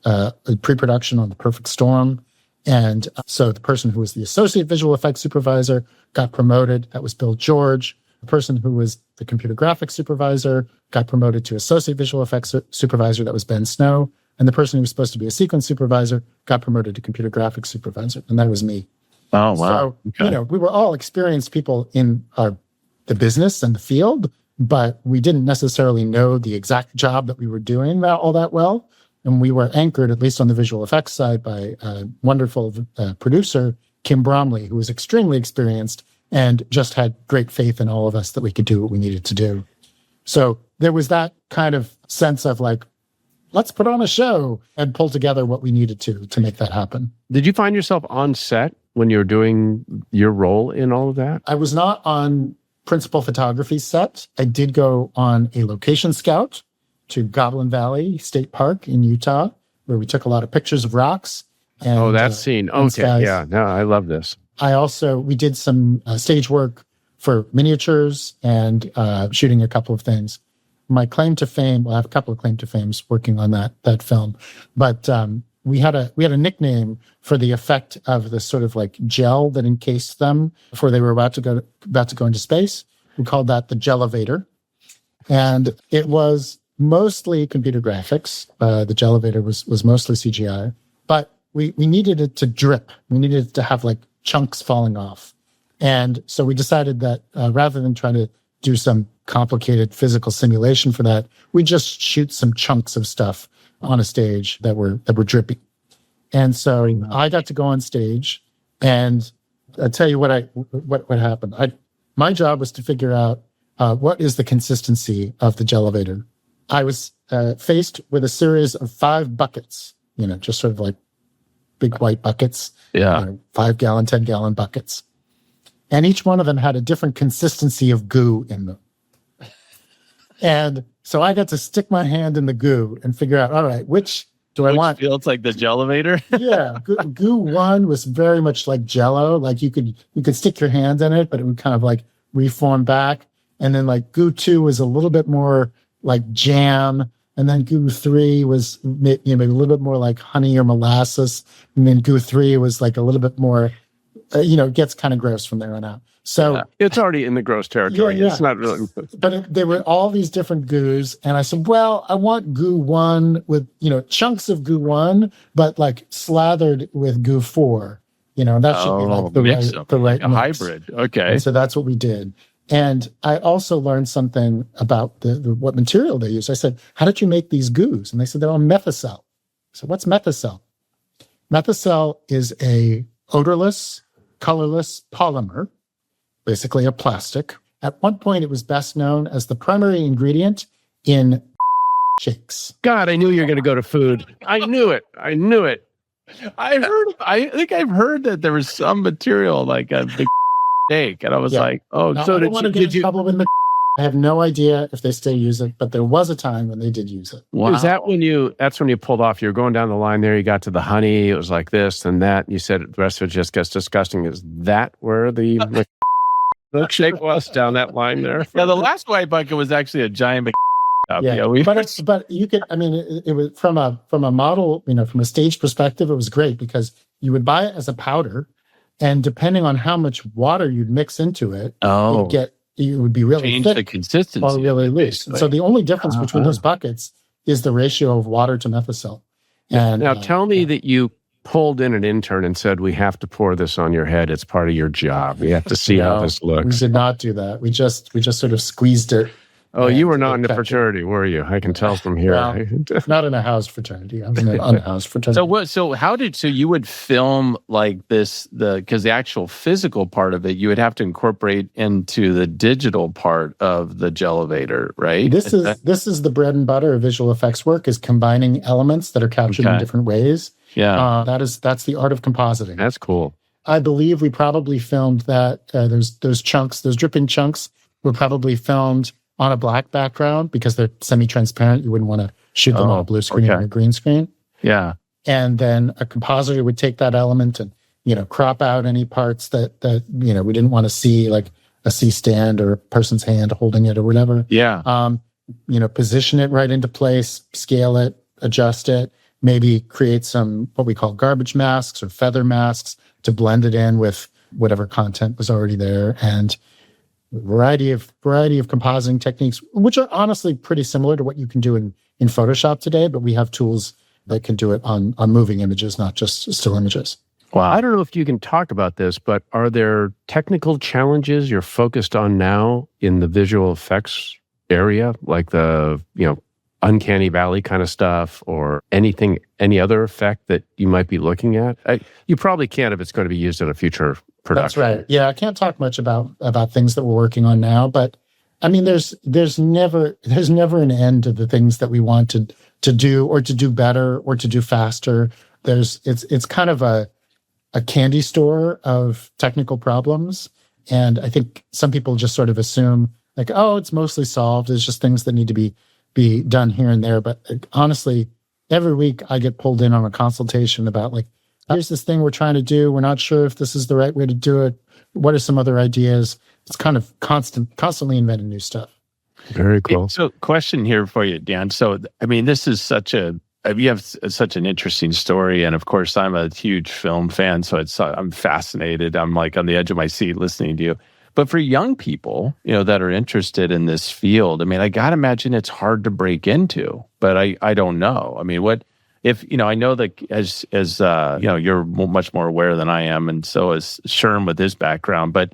pre-production on The Perfect Storm. And so the person who was the associate visual effects supervisor got promoted. That was Bill George. The person who was the computer graphics supervisor got promoted to associate visual effects supervisor. That was Ben Snow. And the person who was supposed to be a sequence supervisor got promoted to computer graphics supervisor. And that was me. Oh, wow. So, we were all experienced people in the business and the field, but we didn't necessarily know the exact job that we were doing all that well. And we were anchored, at least on the visual effects side, by a wonderful producer, Kim Bromley, who was extremely experienced and just had great faith in all of us that we could do what we needed to do. So there was that kind of sense of like, let's put on a show and pull together what we needed to make that happen. Did you find yourself on set when you were doing your role in all of that? I was not on principal photography set. I did go on a location scout to Goblin Valley State Park in Utah, where we took a lot of pictures of rocks. And, that scene. Okay, yeah. No, I love this. We did some stage work for miniatures and shooting a couple of things. My claim to fame, I have a couple of claim to fames working on that film, but we had a nickname for the effect of the sort of like gel that encased them before they were about to go into space. We called that the Gelevator. And it was mostly computer graphics. The Gelevator was mostly CGI, but we needed it to drip. We needed it to have like chunks falling off. And so we decided that rather than trying to do some complicated physical simulation for that, we just shoot some chunks of stuff on a stage that were dripping. And so I got to go on stage, and I'll tell you what happened. My job was to figure out what is the consistency of the Gelevator. I was faced with a series of 5 buckets, just sort of like big white buckets, 5-gallon, 10-gallon buckets. And each one of them had a different consistency of goo in them. And so I got to stick my hand in the goo and figure out, all right, which I want? Feels like the Gelevator. Yeah. Goo 1 was very much like Jello. Like you could stick your hand in it, but it would kind of like reform back. And then like goo 2 was a little bit more like jam. And then goo 3 was maybe a little bit more like honey or molasses. And then goo 3 was like a little bit more, it gets kind of gross from there on out. So it's already in the gross territory. Yeah. It's not really. But there were all these different goos. And I said, well, I want goo 1 with, chunks of goo 1, but like slathered with goo 4. That should be like the right mix. Hybrid. Okay. And so that's what we did. And I also learned something about what material they use. I said, how did you make these goos? And they said, they're all Methicel. So what's Methicel? Methicel is a odorless, colorless polymer, basically a plastic. At one point, it was best known as the primary ingredient in shakes. God, I knew you were going to go to food. I knew it. I think I've heard that there was some material like a big steak, and I was like, "Oh, now, so I don't want to get in trouble with the. I have no idea if they still use it, but there was a time when they did use it. Wow. Is that when that's when you pulled off? You were going down the line there. You got to the honey. It was like this and that. And you said the rest of it just gets disgusting. Is that where the milkshake was down that line there? Yeah, the last white bucket was actually a giant. Yeah, but you could. I mean, it was from a model, from a stage perspective, it was great because you would buy it as a powder, and depending on how much water you'd mix into it, it would be really change thick the consistency or really loose. And so the only difference between those buckets is the ratio of water to Methicel. And now tell me that you pulled in an intern and said, we have to pour this on your head. It's part of your job. We have to see how this looks. We did not do that. We just sort of squeezed it. Oh, you were not in the fraternity, were you? I can tell from here. Well, not in a housed fraternity. I'm in an unhoused fraternity. So you would film like this, because the actual physical part of it, you would have to incorporate into the digital part of the Gelevator, right? This is the bread and butter of visual effects work, is combining elements that are captured in different ways. Yeah. That's the art of compositing. That's cool. I believe we probably filmed that. Those dripping chunks were probably filmed on a black background because they're semi-transparent. You wouldn't want to shoot them on a blue screen or a green screen. Yeah. And then a compositor would take that element and, crop out any parts that we didn't want to see, like a C-stand or a person's hand holding it or whatever. Yeah. Position it right into place, scale it, adjust it, maybe create some what we call garbage masks or feather masks to blend it in with whatever content was already there. And variety of compositing techniques, which are honestly pretty similar to what you can do in Photoshop today, but we have tools that can do it on moving images, not just still images. Well, I don't know if you can talk about this, but are there technical challenges you're focused on now in the visual effects area, like the, uncanny valley kind of stuff, or any other effect that you might be looking at? You probably can't if it's going to be used in a future production. That's right. Yeah, I can't talk much about things that we're working on now, but I mean, there's never an end to the things that we want to do or to do better or to do faster. It's kind of a candy store of technical problems, and I think some people just sort of assume like, oh, it's mostly solved. It's just things that need to be done here and there. But honestly, every week I get pulled in on a consultation about like, here's this thing we're trying to do. We're not sure if this is the right way to do it. What are some other ideas? It's kind of constantly inventing new stuff. Very cool. So question here for you, Dan. So, I mean, this is such a you have such an interesting story, and of course, I'm a huge film fan, so I'm fascinated. I'm like on the edge of my seat listening to you. But for young people, that are interested in this field, I mean, I gotta imagine it's hard to break into. But I don't know. I mean, what if I know that as you're much more aware than I am, and so is Sherm with his background. But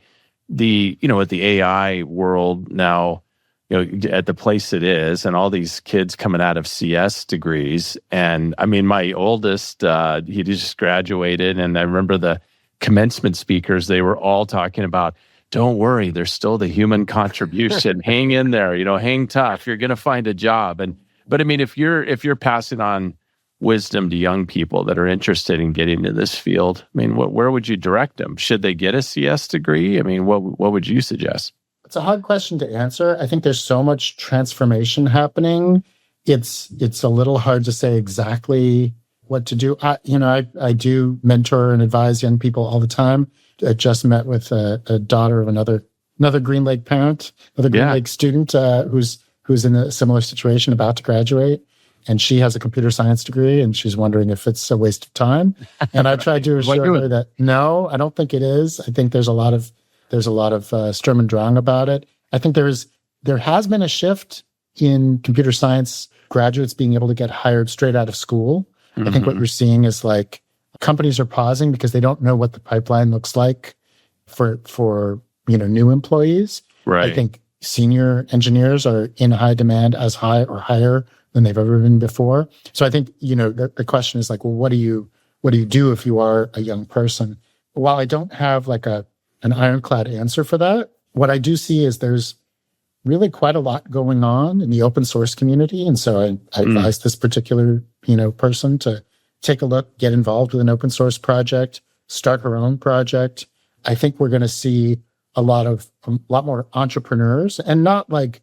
with the AI world now, at the place it is, and all these kids coming out of CS degrees. And I mean, my oldest, he just graduated, and I remember the commencement speakers, they were all talking about, don't worry, there's still the human contribution. Hang in there, hang tough. You're going to find a job. But I mean, if you're passing on wisdom to young people that are interested in getting into this field, I mean, where would you direct them? Should they get a CS degree? I mean, what would you suggest? It's a hard question to answer. I think there's so much transformation happening. It's a little hard to say exactly what to do. I do mentor and advise young people all the time. I just met with a daughter of another Green Lake parent, another Green Lake student who's in a similar situation, about to graduate. And she has a computer science degree, and she's wondering if it's a waste of time. And I tried to assure her that no, I don't think it is. I think there's a lot of Sturm und Drang about it. I think there has been a shift in computer science graduates being able to get hired straight out of school. Mm-hmm. I think what you're seeing is like companies are pausing because they don't know what the pipeline looks like for new employees. Right. I think senior engineers are in high demand, as high or higher than they've ever been before. So I think the question is like, well, what do you do if you are a young person? While I don't have like an ironclad answer for that, what I do see is there's really quite a lot going on in the open source community. And so I advise this particular, person to take a look, get involved with an open source project, start her own project. I think we're going to see a lot more entrepreneurs, and not like,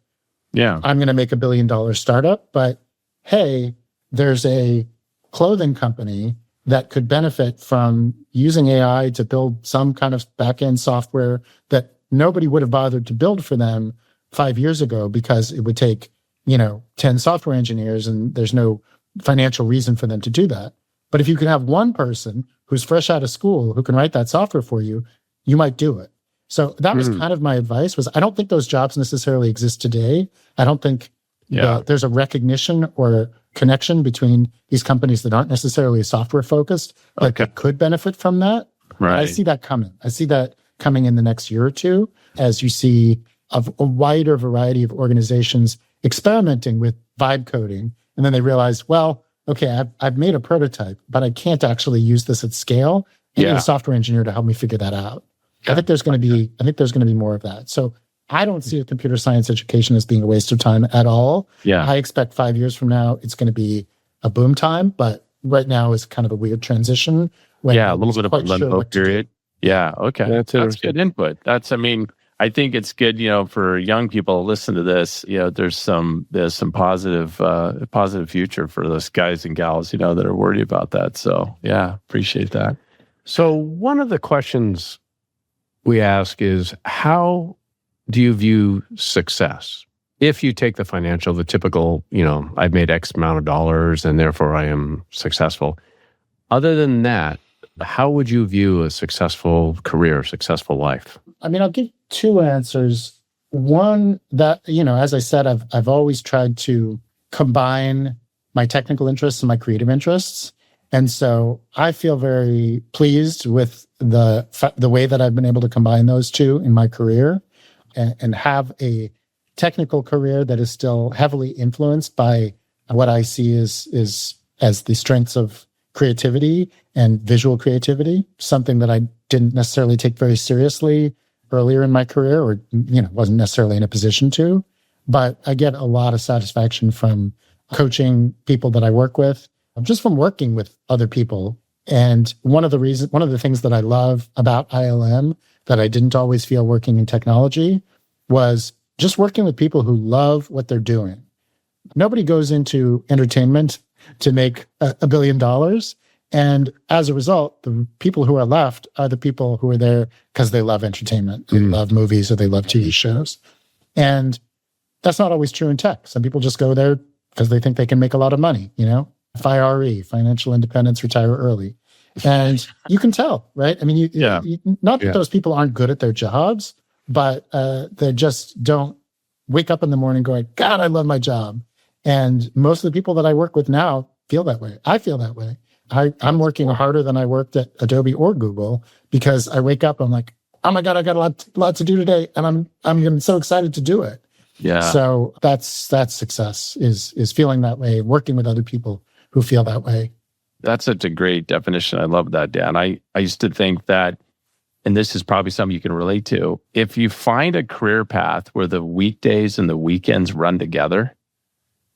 I'm going to make $1 billion startup, but hey, there's a clothing company that could benefit from using AI to build some kind of back-end software that nobody would have bothered to build for them 5 years ago because it would take, 10 software engineers, and there's no financial reason for them to do that. But if you can have one person who's fresh out of school who can write that software for you, you might do it. So that was kind of my advice. Was I don't think those jobs necessarily exist today. I don't think there's a recognition or a connection between these companies that aren't necessarily software focused that could benefit from that. Right. I see that coming. I see that coming in the next year or two, as you see a wider variety of organizations experimenting with vibe coding, and then they realize, well, okay, I've made a prototype, but I can't actually use this at scale. I need a software engineer to help me figure that out. I think there's going to be more of that. So I don't see a computer science education as being a waste of time at all. Yeah. I expect 5 years from now, it's going to be a boom time, but right now is kind of a weird transition. A little bit of a limbo period. Yeah. Okay. That's good input. I think it's good, for young people to listen to this. There's some positive future for those guys and gals, that are worried about that. So appreciate that. So one of the questions we ask is, how do you view success? If you take the typical, I've made X amount of dollars and therefore I am successful. Other than that, how would you view a successful career, successful life? I'll give two answers. One, that, as I said, I've always tried to combine my technical interests and my creative interests. And so I feel very pleased with the way that I've been able to combine those two in my career and have a technical career that is still heavily influenced by what I see as the strengths of creativity and visual creativity, something that I didn't necessarily take very seriously earlier in my career, or wasn't necessarily in a position to. But I get a lot of satisfaction from coaching people that I work with, just from working with other people. And one of the things that I love about ILM that I didn't always feel working in technology was just working with people who love what they're doing. Nobody goes into entertainment to make $1 billion. And as a result, the people who are left are the people who are there because they love entertainment, they love movies, or they love TV shows. And that's not always true in tech. Some people just go there because they think they can make a lot of money, FIRE, financial independence, retire early. And you can tell, right? I mean, not that those people aren't good at their jobs, but they just don't wake up in the morning going, God, I love my job. And most of the people that I work with now feel that way. I feel that way. I'm working harder than I worked at Adobe or Google because I wake up, I'm like, oh my God, I got a lot to do today. And I'm so excited to do it. Yeah. So that's success is feeling that way, working with other people who feel that way. That's such a great definition. I love that, Dan. I used to think that, and this is probably something you can relate to, if you find a career path where the weekdays and the weekends run together,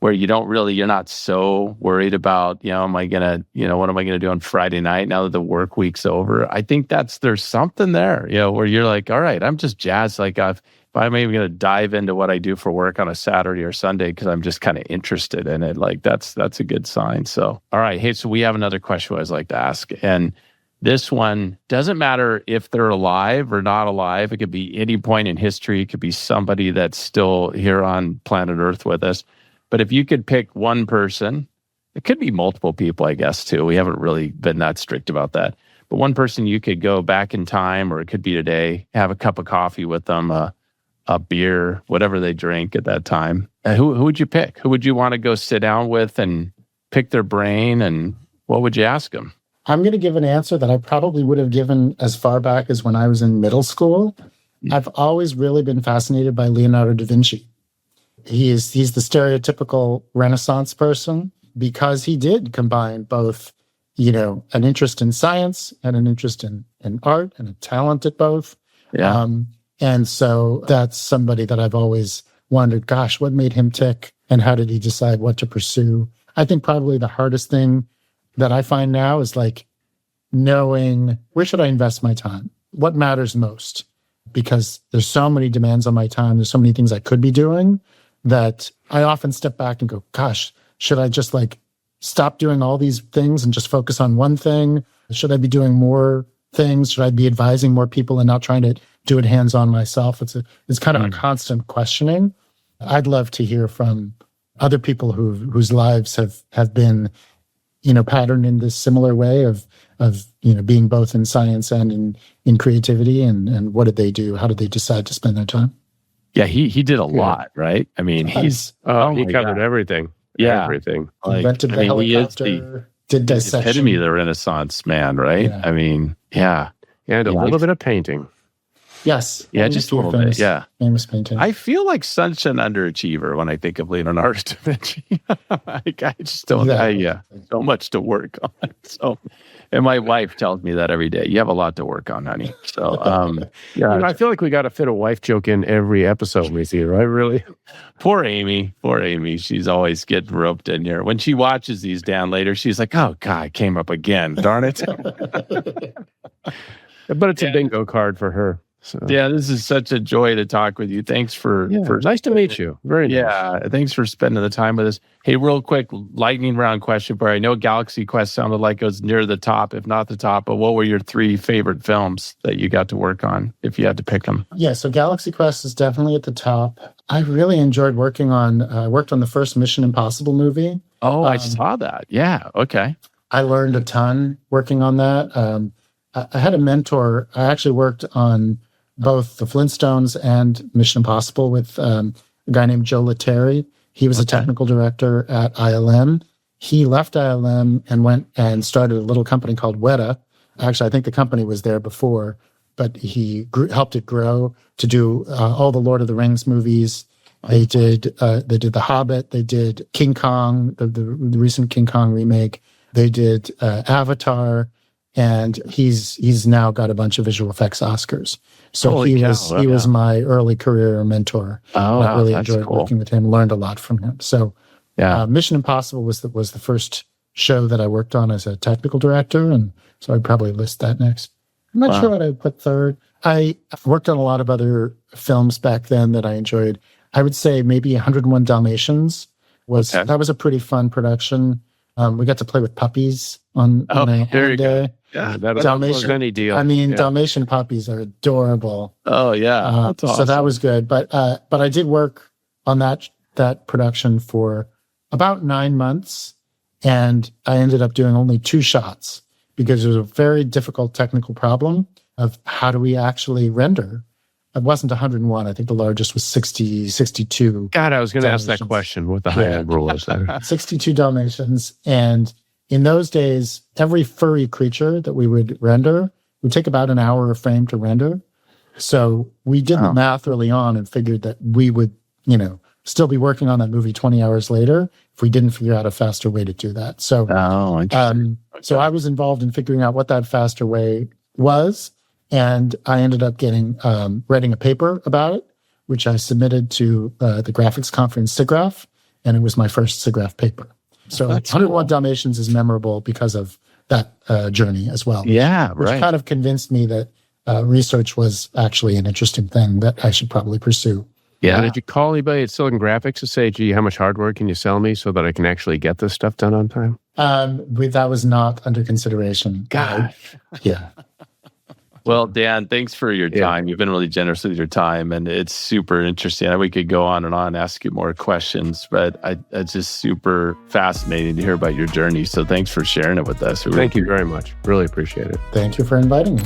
where you're not so worried about, what am I going to do on Friday night now that the work week's over? I think there's something there, where you're like, all right, I'm just jazzed. Like if I'm even going to dive into what I do for work on a Saturday or Sunday, because I'm just kind of interested in it. Like that's a good sign. So, all right. Hey, so we have another question I'd like to ask. And this one doesn't matter if they're alive or not alive. It could be any point in history. It could be somebody that's still here on planet Earth with us. But if you could pick one person, it could be multiple people, I guess, too. We haven't really been that strict about that. But one person you could go back in time, or it could be today, have a cup of coffee with them, a beer, whatever they drink at that time. Who would you pick? Who would you want to go sit down with and pick their brain? And what would you ask them? I'm going to give an answer that I probably would have given as far back as when I was in middle school. I've always really been fascinated by Leonardo da Vinci. He's the stereotypical Renaissance person because he did combine both, an interest in science and an interest in art and a talent at both. Yeah. And so that's somebody that I've always wondered, gosh, what made him tick and how did he decide what to pursue? I think probably the hardest thing that I find now is like knowing where should I invest my time? What matters most? Because there's so many demands on my time. There's so many things I could be doing that I often step back and go, gosh, should I just stop doing all these things and just focus on one thing? Should I be doing more things? Should I be advising more people and not trying to do it hands-on myself? It's kind of a constant questioning. I'd love to hear from other people whose lives have been, patterned in this similar way of being both in science and in creativity, and what did they do? How did they decide to spend their time? Yeah, he did a lot, right? I mean, he covered everything. Yeah. Everything. Invented the helicopter, did dissection. Epitome of the Renaissance man, right? Yeah. I mean, yeah. And a little bit of painting. Yes. Yeah, just a little bit. Yeah. Famous painting. I feel like such an underachiever when I think of Leonardo da Vinci. I just don't, so much to work on. So, and my wife tells me that every day. You have a lot to work on, honey. So, I feel like we got to fit a wife joke in every episode we see, right? Really? Poor Amy. She's always getting roped in here. When she watches these down later, she's like, oh, God, it came up again. Darn it. But it's a bingo card for her. So. Yeah, this is such a joy to talk with you. Thanks for nice to meet you. Very nice. Yeah, thanks for spending the time with us. Hey, real quick, lightning round question for you. I know Galaxy Quest sounded like it was near the top, if not the top, but what were your 3 favorite films that you got to work on, if you had to pick them? Yeah, so Galaxy Quest is definitely at the top. I really enjoyed working on the first Mission Impossible movie. Oh, I saw that. Yeah, okay. I learned a ton working on that. I had a mentor. I actually worked on both the Flintstones and Mission Impossible with a guy named Joe Letteri. He was a technical director at ILM. He left ILM and went and started a little company called Weta. Actually, I think the company was there before, but he helped it grow to do all the Lord of the Rings movies. They did The Hobbit. They did King Kong, the recent King Kong remake. They did Avatar. And he's now got a bunch of visual effects Oscars. So he was my early career mentor. Oh, I really that's enjoyed cool. working with him, learned a lot from him. So Mission Impossible was the first show that I worked on as a technical director, and so I'd probably list that next. I'm not sure what I would put third. I worked on a lot of other films back then that I enjoyed. I would say maybe 101 Dalmatians that was a pretty fun production. We got to play with puppies on a day. Yeah, that's any deal. I mean, Dalmatian puppies are adorable. Oh yeah, that's awesome. So that was good. But I did work on that production for about 9 months, And I ended up doing only 2 shots because it was a very difficult technical problem of how do we actually render. It wasn't 101. I think the largest was 60, 62. God, I was going to ask that question. What the high end rule is there? 62 Dalmatians. And in those days, every furry creature that we would render would take about an hour a frame to render. So we did the math early on and figured that we would, still be working on that movie 20 hours later if we didn't figure out a faster way to do that. So, so I was involved in figuring out what that faster way was. And I ended up writing a paper about it, which I submitted to the graphics conference SIGGRAPH, and it was my first SIGGRAPH paper. So 101 Dalmatians is memorable because of that journey as well. Yeah, which kind of convinced me that research was actually an interesting thing that I should probably pursue. Yeah. Did you call anybody at Silicon Graphics to say, gee, how much hardware can you sell me so that I can actually get this stuff done on time? That was not under consideration. God. Yeah. Well, Dan, thanks for your time. You've been really generous with your time, and it's super interesting. We could go on and on, ask you more questions, but it's just super fascinating to hear about your journey. So thanks for sharing it with us. Thank you very much. Really appreciate it. Thank you for inviting me.